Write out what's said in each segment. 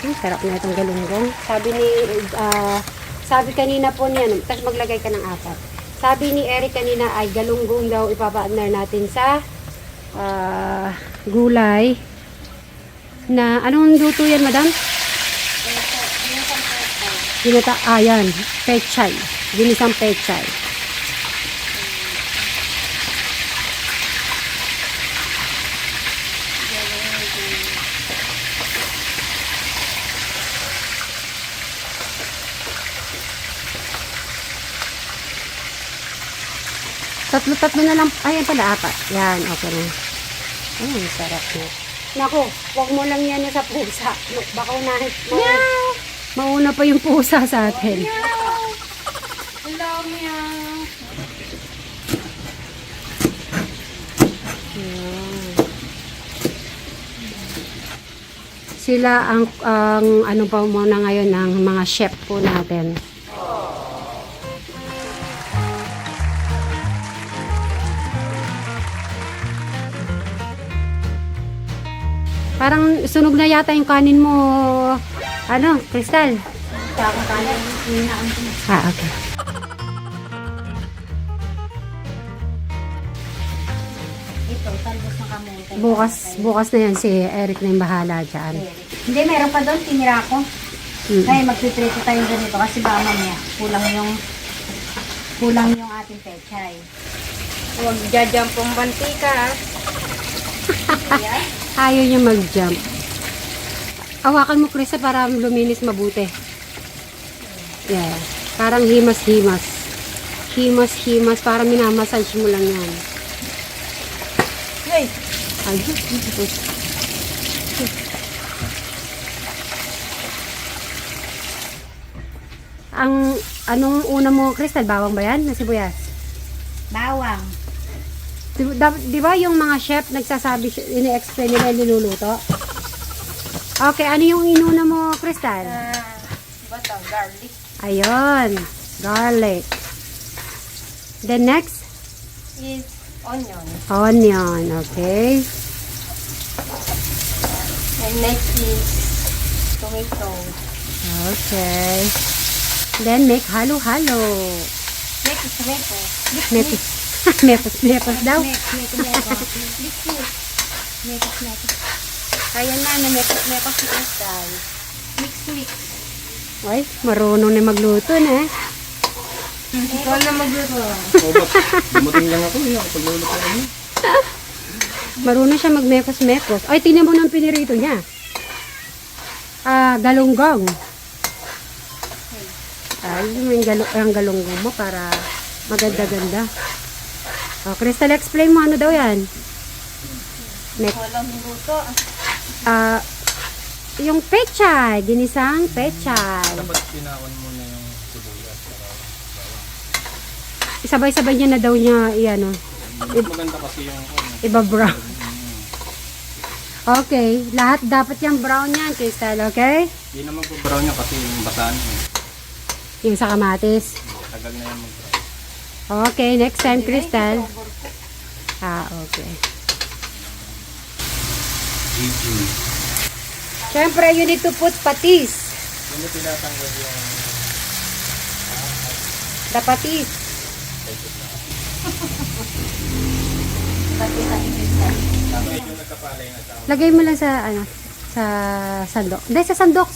Sarap na itong galunggong. Sabi kanina po niya, tapos maglagay ka ng 4. Sabi ni Eric kanina ay galunggong daw ipapaandar natin sa gulay. Na, anong luto yan, madam? Yan. Pechay. Ginisang pechay. Tatlo na lang. Ayan pala, 4. Yan, okay na. Ay, sarap na. Naku, wag mo lang yan sa pusa. Baka unahin. Mauna pa yung pusa sa atin. Hello, meow. Sila ang ano pa muna ngayon ng mga chef po natin. Parang sunog na yata yung kanin mo. Ano, Crystal? Takang kanin. Okay. Ito, talbos ng kamote. Bukas na yan si Eric na yung bahala dyan. Hindi, meron pa doon. Tinira ko. Kaya magpiprito tayo ganito kasi baka mamaya kulang yung ating pechay. Huwag jajampong bantika. Ayaw niya mag-jump. Hawakan mo, Krista, para luminis mabuti. Yeah. Parang himas-himas. Himas-himas. Para minamassage mo lang yan. Hey! Ayun. Anong una mo, Crystal? Bawang ba yan? Na sibuyas? Bawang. Di ba yung mga chef nagsasabi, ini-explain nila niluluto? Okay, ano yung inuna mo, Crystal? Bata, garlic. Ayun, garlic. The next? Is onion. Onion, okay. And next is tomato. Okay. Then make halo-halo. Next is tomato. Mepos. Mepos daw. Mekos. Ayan na, mepos si Crystal. Mix. Ay, marunong na magluto na. Ikaw na magluto. Dumating lang ako eh. Pagluluto ako. Marunong siya magmekos-mekos. Ay, tingnan mo ng pinirito niya. Galunggong. Ay, yung galunggong mo para maganda-ganda. Oh, Crystal, explain mo ano daw yan? Walang luto. Yung pechay. Ginisang pechay. Dapat pinawan mo na yung sibuyas. Sabay-sabay niya na daw niya, ano, Maganda kasi yung iba-brown. Okay, lahat dapat yung brown yan, Crystal, okay? Hindi naman po brown niya kasi yung basaan niya. Yung sa kamatis. Tagal na yan mag-brown. Okay, next time, Crystal. Okay. Siyempre, you need to put patis. Hindi tinatanggal yung... The patis. Medyo nagkapalay na tao. Lagay mo lang sa, sa sandok. Hindi, sa sandok.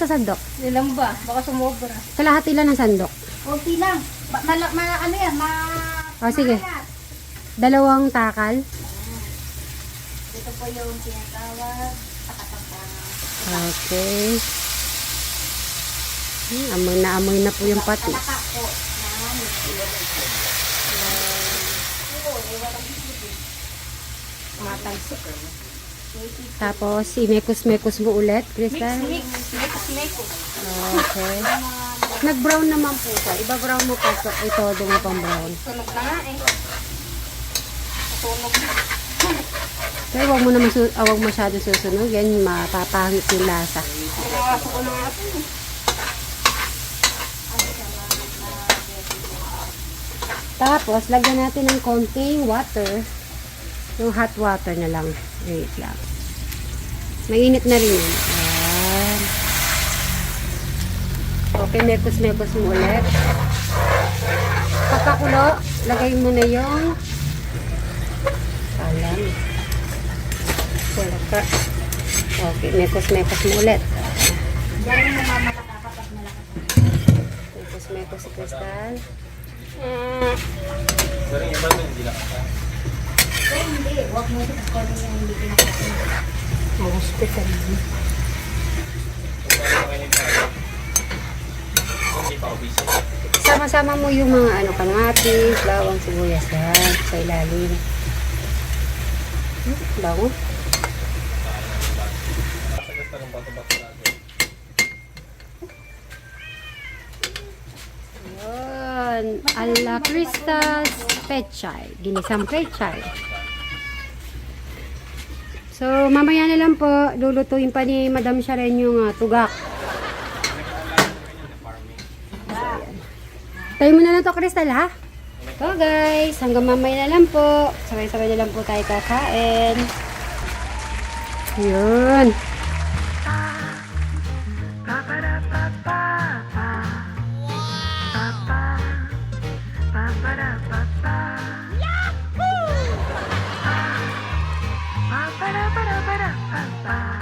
Ilang ba? Baka sumobra. Kalahati lang ng sandok. Okay lang. Ano yan? Sige. 2 takal. Ito po yung tinatawag. Okay. Amoy na po yung patis. Talaka po. Matalsik. Tapos, imekos-mekos mo ulit, Crystal. Mix. Okay. Nag-brown naman po siya. Iba-brown mo pa. So, ito, mo pang brown. Sunog na nga eh. Sunog na. Pero wag masyado susunugin. Mapapangit yung lasa. Pinawasok ko na nga ito. Tapos, lagyan natin ng konting water. Yung hot water na lang. Wait lang. Mainit na rin yun. Ayan. Pinekos-mekos mo ulit. Pagkakulo, lagay mo na yung alam. Wala ka. Okay, mekos-mekos mo ulit. Diyan mo mamatak kapag malakas. Mekos-mekos si Crystal. Pero yung iba doon, hindi nakaka. Pero hindi, huwag mo ito kasi yung hindi kinakain. Ang hospital. Kung ano kayo tayo, hindi pa obese. Sama-sama mo yung mga ano, kamatis, bawang, sibuyas yan sa ilalim. Bango. Basta ng bato-bato natin. Yun. Ala Crystal's Pechay. Ginisang Pechay. So, mamaya na lang po, lulutuin pa ni Madam Sharon yung tugak. Tayo mo na lang to, Crystal, ha? So, guys, hanggang mamaya na lang po. Sabay-sabay na lang po tayo kakain. Yun.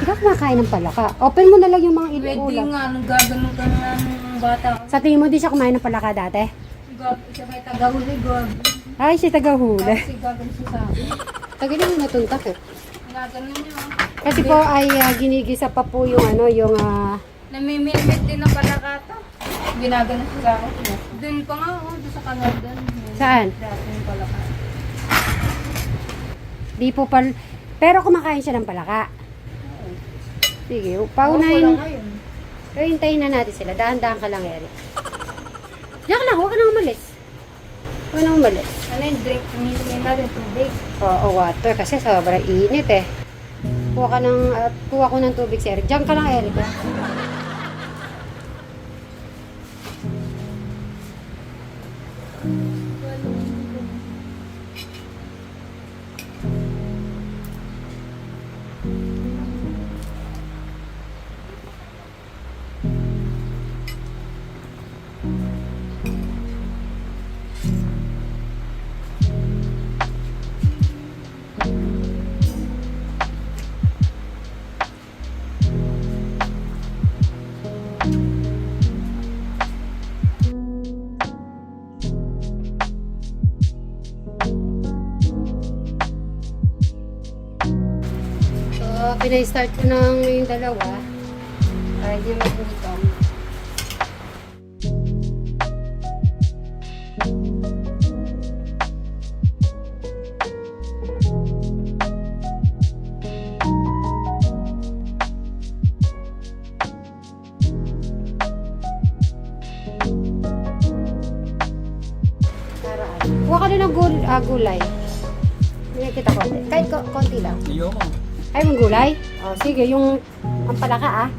Ikaw kumakain ng palaka. Open mo na lang yung mga Pwede iluulam. nga, nung gaganon ka nga ng bata. Sa tingin mo, di siya kumain ng palaka dati? Siya may tagahuli, gag. Ay, si tagahuli. Kasi gaganon siya sa akin. Tagalan mo natuntak eh. Gaganon niya. Kasi po ay ginigisa pa po yung ano, yung Namimilmit din ng palakata. Ginaganon siya sa akin. Doon pa nga, doon sa Canada. Saan? Dati yung palakata. Di po pero kumakain siya ng palaka. Sige, Wala paunahin. ngayon. Pero hintayin na natin sila. Dahan-dahan ka lang, Eric. Diyan ka lang, huwag ka nang umalis. Huwag ka nang umalis. Ano yung drink? Humingi natin tubig. Oo, water. Kasi sobrang init eh. Kuha ko ng tubig si Eric. Diyan ka lang, Eric. Ha? So, pinay-start ko ng yung dalawa. Para hindi magulitong. Huwag ka na ng gulay. Hindi kita konti. Kahit konti lang. Iyo mo. Ay, mong gulay? O, sige, yung ang palaka, ah.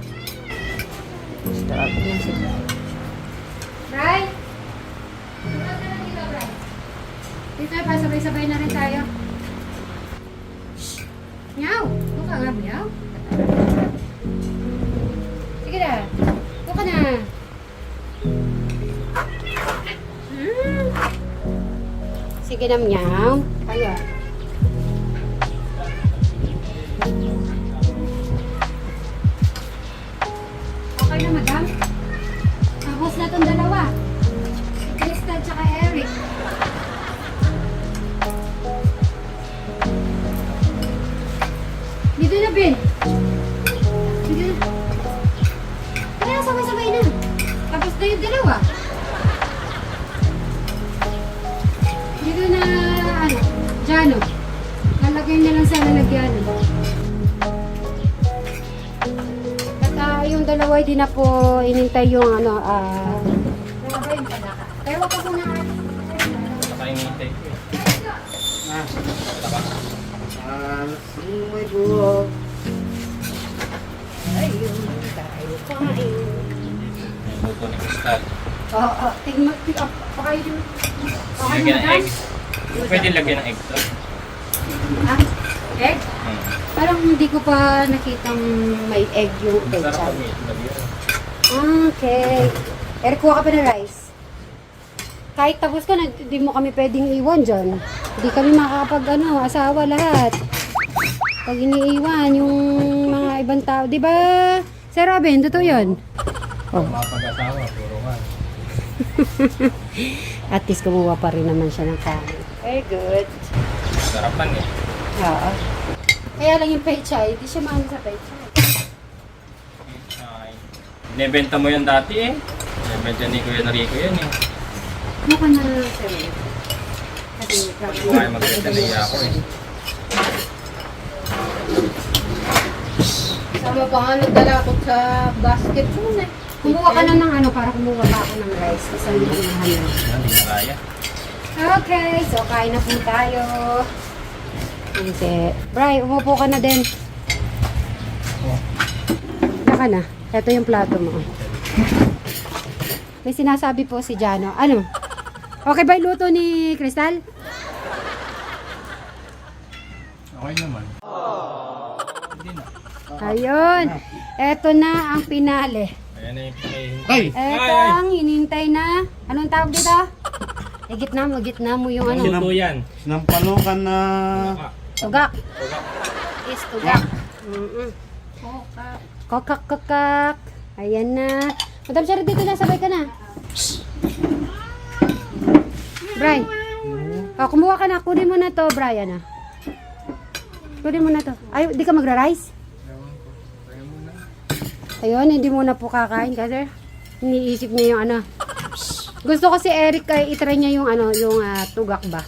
Bray! Dito, pasabay-sabay na rin tayo. Shhh! Meow! Huwag ka nga, meow. Sige na. Huwag ka na. Sige na, meow. Ayan. Okay na, madam. Tapos na itong dalawa. Si Crystal tsaka Eric. Dito na, Ben. Dito na. Kaya sabay-sabay na. Tapos na yung dalawa. Dito na, ano, Jano. Lalagay na lang sa lalagyan. At yung dalawa, hindi na po inintay yung ano, Ano ba yung palaka? Pero wag ka po na Saka yung intake ko eh. may buhok. Ayun, tayo kain. Buto ni Crystal. Oo, tingnan, okay yun. Okay Lagyan ng na, egg. Pwede lagyan ng egg to. Ah, egg? Parang hindi ko pa nakitang may egg yung Masarap ketchup. kami. Lagyan. Okay. Eric, kuha ka pa ng rice. Kahit tapos ka na, hindi mo kami pwedeng iwan dyan. Hindi kami makakapag asawa lahat. Pag iniiwan yung mga ibang tao, di ba? Sir Robin, totoo yun. Oh. Mapag-asawa, puro ka. At least kumuha pa rin naman siya ng kanin. Very good. Sarapan eh. Oo. Kaya lang yung pechay, hindi siya mahal sa pechay. Ay. Inebenta mo yan dati eh. Inebenta ni Kuya Narico yan eh. Mukha na lang sir. Kasi Kung kaya magbenta na iya ako eh. Sama pa nga nagdala ako sa basket ko na. kumuha ka na ng para kumuha pa ako ng rice. Kasi hindi ko mahal. Yan, hindi na kaya. Okay, so kain na po tayo. Kasi, Bri, umupo ka na din. Oh. Naka na. Ito yung plato mo. May sinasabi po si Jano. Ano? Okay ba yung luto ni Crystal? Okay naman. Hindi na. Ayun. Ito na ang pinale. Ayan na yung pinahihintay. Ito ang hinintay na. Anong tawag dito? Gitna mo yung ano. Luto yan. Sinampalukan na Tugak. Tugak. Is tugak. Kokak. Ayan na. Madam Sharon, dito na. Sabay ka na. Brian. Oh, kumuha ka na. Kunin mo na to, Brian. Kunin mo na to. Ay, di ka magra-rice? Ayun, hindi muna po kakain kasi iniisip niya yung ano. Gusto ko si Eric ay itry niya yung yung tugak ba.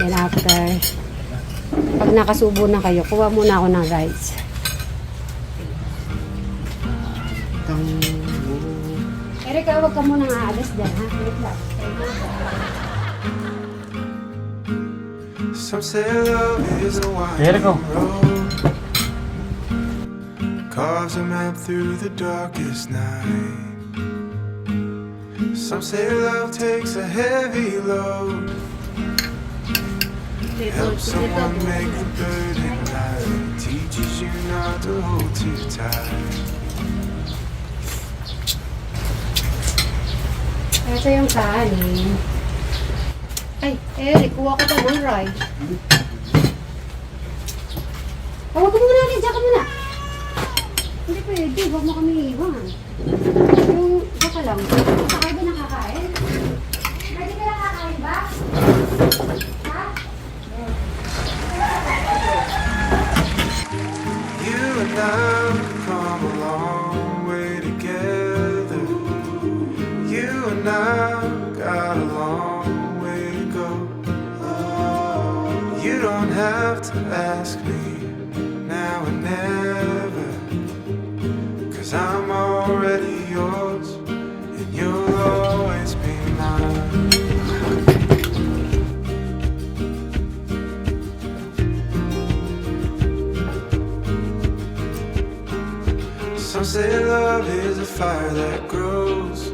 Then after, pag nakasubo na kayo, kuha muna ako ng rice. Eric, huwag ka muna aalis dyan, ha? Wait lang. Some say love is a There you go. winding road, carves a map through the darkest night. Some say love takes a heavy load, helps someone make the burden light, teaches you not to hold too tight. Ito yung kanin. Ay, Eric, kuha ka pa ng rice. Huwag ka muna rin, diyan ka muna. Hindi pwede, huwag mo kami iwan. Yung, baka lang, sakay ba nakakain? Pwede ka nakakain ba? Ha? You and I come a long way together. You and I got a long way to go. You don't have to ask me now or never, 'cause I'm already yours and you'll always be mine. Some say love is a fire that grows,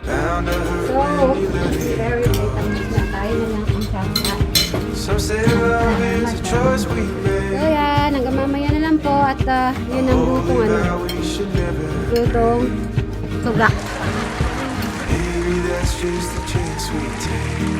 bound to hurt So, when you let it's it very go. late. Na tayo na lang ang kakain. Some say love is a choice we So make, yan, hanggang mamaya na lang po at yun ang lutong only that we should never. lutong tugak. Maybe that's just the chance we take.